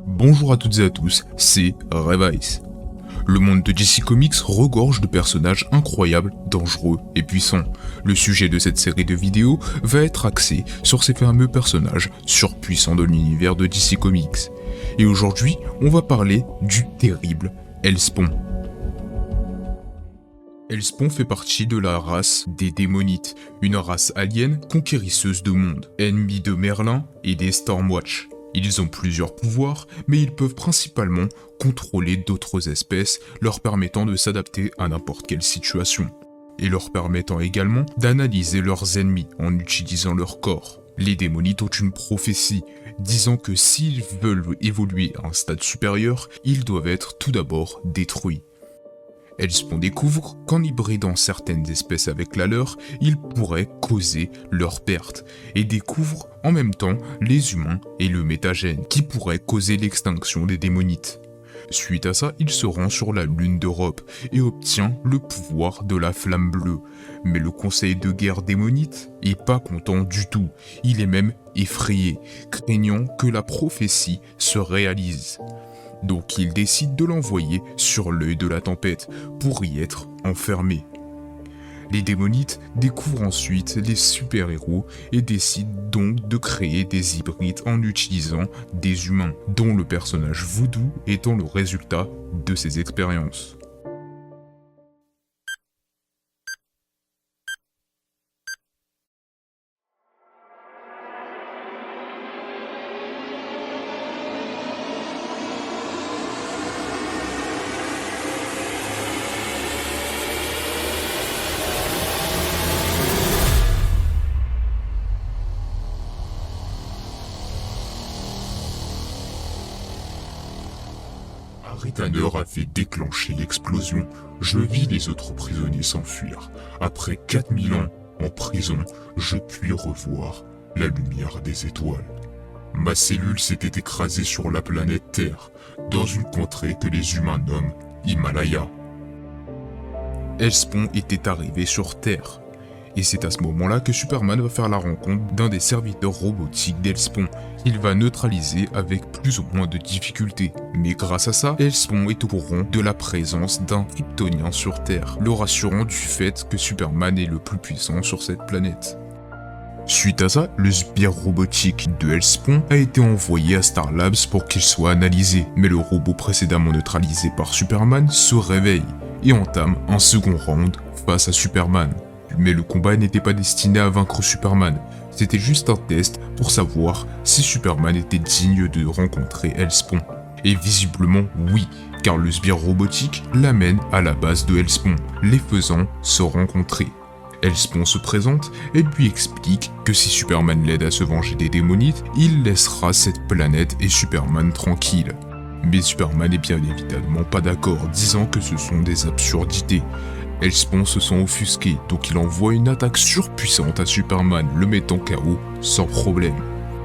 Bonjour à toutes et à tous, c'est Revice. Le monde de DC Comics regorge de personnages incroyables, dangereux et puissants. Le sujet de cette série de vidéos va être axé sur ces fameux personnages surpuissants de l'univers de DC Comics. Et aujourd'hui, on va parler du terrible Hellspawn. Hellspawn fait partie de la race des Démonites, une race alien conquérisseuse de mondes, ennemie de Merlin et des Stormwatch. Ils ont plusieurs pouvoirs, mais ils peuvent principalement contrôler d'autres espèces, leur permettant de s'adapter à n'importe quelle situation, et leur permettant également d'analyser leurs ennemis en utilisant leur corps. Les Démonites ont une prophétie, disant que s'ils veulent évoluer à un stade supérieur, ils doivent être tout d'abord détruits. Hellspawn découvre qu'en hybridant certaines espèces avec la leur, ils pourraient causer leur perte, et découvre en même temps les humains et le métagène, qui pourraient causer l'extinction des Démonites. Suite à ça, il se rend sur la lune d'Europe et obtient le pouvoir de la flamme bleue. Mais le conseil de guerre démonite est pas content du tout, il est même effrayé, craignant que la prophétie se réalise. Donc il décide de l'envoyer sur l'œil de la tempête pour y être enfermé. Les Démonites découvrent ensuite les super-héros et décident donc de créer des hybrides en utilisant des humains, dont le personnage Voodoo étant le résultat de ces expériences. Harry Tanner a fait déclencher l'explosion. Je vis les autres prisonniers s'enfuir. Après 4000 ans en prison, je puis revoir la lumière des étoiles. Ma cellule s'était écrasée sur la planète Terre, dans une contrée que les humains nomment Himalaya. Hellspawn était arrivé sur Terre. Et c'est à ce moment-là que Superman va faire la rencontre d'un des serviteurs robotiques d'Hellspawn. Il va neutraliser avec plus ou moins de difficulté. Mais grâce à ça, Hellspawn est au courant de la présence d'un Kryptonien sur Terre, le rassurant du fait que Superman est le plus puissant sur cette planète. Suite à ça, le sbire robotique de Hellspawn a été envoyé à Star Labs pour qu'il soit analysé. Mais le robot précédemment neutralisé par Superman se réveille et entame un second round face à Superman. Mais le combat n'était pas destiné à vaincre Superman, c'était juste un test pour savoir si Superman était digne de rencontrer Hellspawn. Et visiblement oui, car le sbire robotique l'amène à la base de Hellspawn, les faisant se rencontrer. Hellspawn se présente et lui explique que si Superman l'aide à se venger des Démonites, il laissera cette planète et Superman tranquille. Mais Superman est bien évidemment pas d'accord, disant que ce sont des absurdités. Hellspawn se sent offusqué, donc il envoie une attaque surpuissante à Superman, le mettant KO sans problème.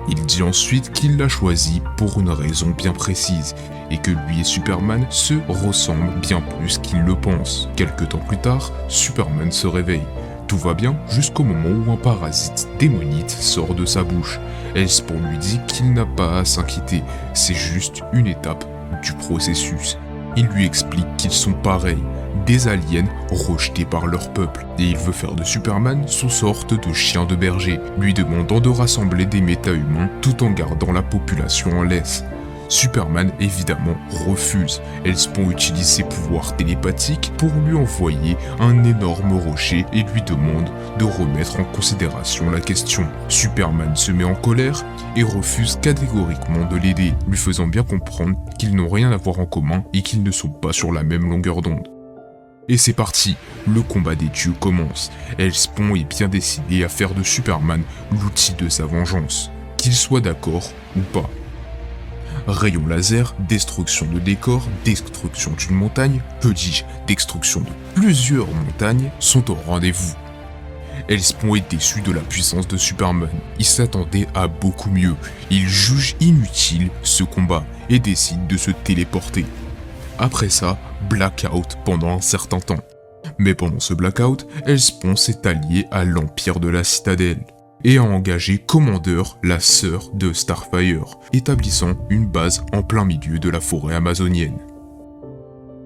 Il dit ensuite qu'il l'a choisi pour une raison bien précise, et que lui et Superman se ressemblent bien plus qu'il le pense. Quelque temps plus tard, Superman se réveille. Tout va bien jusqu'au moment où un parasite démonite sort de sa bouche. Hellspawn lui dit qu'il n'a pas à s'inquiéter, c'est juste une étape du processus. Il lui explique qu'ils sont pareils, des aliens rejetés par leur peuple, et il veut faire de Superman son sorte de chien de berger, lui demandant de rassembler des méta-humains tout en gardant la population en laisse. Superman évidemment refuse. Hellspawn utilise ses pouvoirs télépathiques pour lui envoyer un énorme rocher et lui demande de remettre en considération la question. Superman se met en colère et refuse catégoriquement de l'aider, lui faisant bien comprendre qu'ils n'ont rien à voir en commun et qu'ils ne sont pas sur la même longueur d'onde. Et c'est parti, le combat des dieux commence. Hellspawn est bien décidé à faire de Superman l'outil de sa vengeance, qu'il soit d'accord ou pas. Rayon laser, destruction de décors, destruction d'une montagne, que dis-je, destruction de plusieurs montagnes sont au rendez-vous. Hellspawn est déçu de la puissance de Superman, il s'attendait à beaucoup mieux, il juge inutile ce combat et décide de se téléporter. Après ça, blackout pendant un certain temps. Mais pendant ce blackout, Hellspawn s'est allié à l'Empire de la Citadelle. et a engagé Commander, la sœur de Starfire, établissant une base en plein milieu de la forêt amazonienne.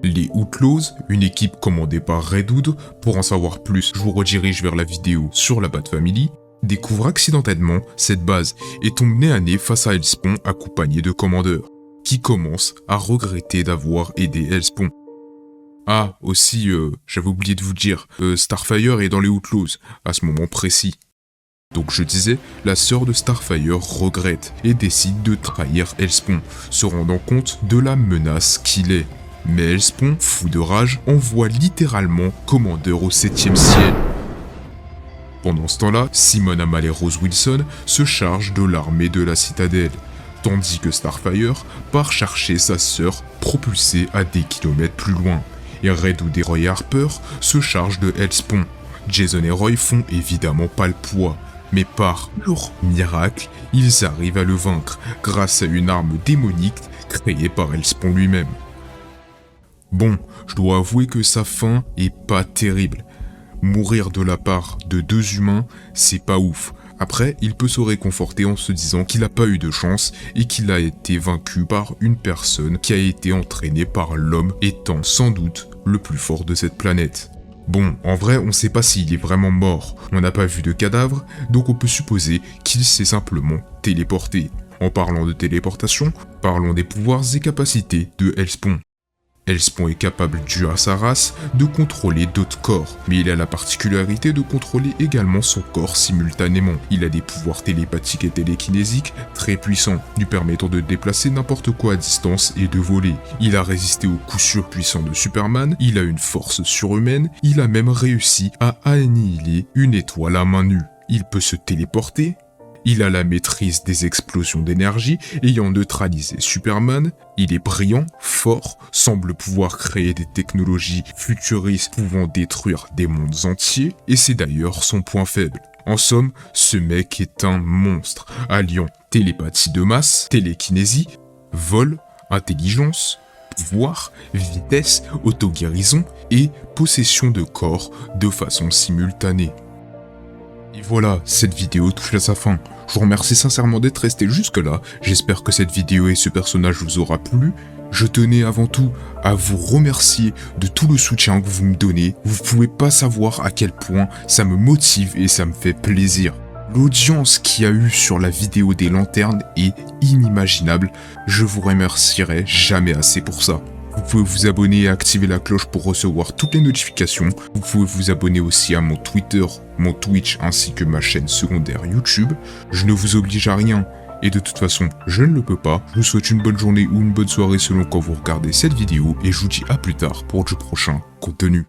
Les Outlaws, une équipe commandée par Red Hood, pour en savoir plus, je vous redirige vers la vidéo sur la Bat Family, découvrent accidentellement cette base et tombent nez à nez face à Hellspawn accompagné de Commander, qui commence à regretter d'avoir aidé Hellspawn. Ah, aussi, j'avais oublié de vous dire, Starfire est dans les Outlaws, à ce moment précis. Donc je disais, la sœur de Starfire regrette et décide de trahir Hellspawn, se rendant compte de la menace qu'il est. Mais Hellspawn, fou de rage, envoie littéralement Commander au 7e ciel. Pendant ce temps-là, Simon Amal et Rose Wilson se chargent de l'armée de la citadelle, tandis que Starfire part chercher sa sœur propulsée à des kilomètres plus loin. Et Red Hood et Roy Harper se chargent de Hellspawn. Jason et Roy font évidemment pas le poids, mais par leur miracle, ils arrivent à le vaincre grâce à une arme démonique créée par Hellspawn lui-même. Bon, je dois avouer que sa fin est pas terrible. Mourir de la part de deux humains, c'est pas ouf. Après, il peut se réconforter en se disant qu'il n'a pas eu de chance et qu'il a été vaincu par une personne qui a été entraînée par l'homme étant sans doute le plus fort de cette planète. Bon, en vrai, on sait pas s'il est vraiment mort. On n'a pas vu de cadavre, donc on peut supposer qu'il s'est simplement téléporté. En parlant de téléportation, parlons des pouvoirs et capacités de Hellspawn. Hellspawn est capable, dû à sa race, de contrôler d'autres corps, mais il a la particularité de contrôler également son corps simultanément. Il a des pouvoirs télépathiques et télékinésiques très puissants, lui permettant de déplacer n'importe quoi à distance et de voler. Il a résisté aux coups surpuissants de Superman, il a une force surhumaine, il a même réussi à annihiler une étoile à main nue. Il peut se téléporter. Il a la maîtrise des explosions d'énergie, ayant neutralisé Superman. Il est brillant, fort, semble pouvoir créer des technologies futuristes pouvant détruire des mondes entiers, et c'est d'ailleurs son point faible. En somme, ce mec est un monstre, alliant télépathie de masse, télékinésie, vol, intelligence, pouvoir, vitesse, auto-guérison et possession de corps de façon simultanée. Et voilà, cette vidéo touche à sa fin. Je vous remercie sincèrement d'être resté jusque là. J'espère que cette vidéo et ce personnage vous aura plu. Je tenais avant tout à vous remercier de tout le soutien que vous me donnez. Vous pouvez pas savoir à quel point ça me motive et ça me fait plaisir. L'audience qu'il y a eu sur la vidéo des lanternes est inimaginable. Je vous remercierai jamais assez pour ça. Vous pouvez vous abonner et activer la cloche pour recevoir toutes les notifications. Vous pouvez vous abonner aussi à mon Twitter, mon Twitch ainsi que ma chaîne secondaire YouTube. Je ne vous oblige à rien et de toute façon, je ne le peux pas. Je vous souhaite une bonne journée ou une bonne soirée selon quand vous regardez cette vidéo et je vous dis à plus tard pour du prochain contenu.